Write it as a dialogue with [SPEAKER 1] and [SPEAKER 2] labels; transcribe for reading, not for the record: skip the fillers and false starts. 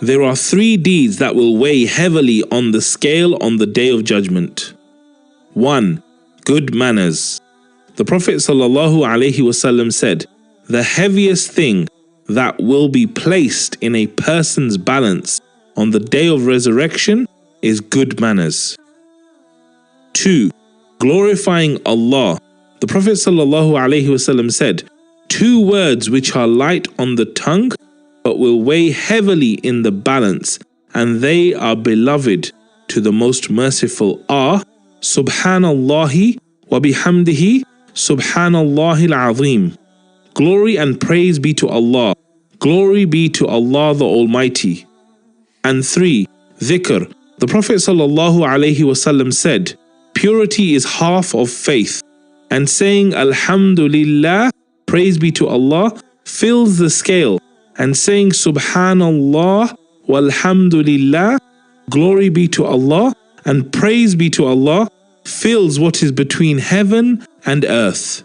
[SPEAKER 1] There are 3 deeds that will weigh heavily on the scale on the Day of Judgment. 1. Good manners. The Prophet ﷺ said, the heaviest thing that will be placed in a person's balance on the Day of Resurrection is good manners. 2. Glorifying Allah. The Prophet ﷺ said, 2 words which are light on the tongue but will weigh heavily in the balance, and they are beloved to the Most Merciful, are Subhanallahi wa bihamdihi, Subhanallahil Azim. Glory and praise be to Allah. Glory be to Allah the Almighty. And 3. Dhikr. The Prophet ﷺ said, purity is half of faith, and saying Alhumdulillah, praise be to Allah, fills the scale, and saying Subhanallah walhamdulillah, glory be to Allah and praise be to Allah, fills what is between heaven and earth.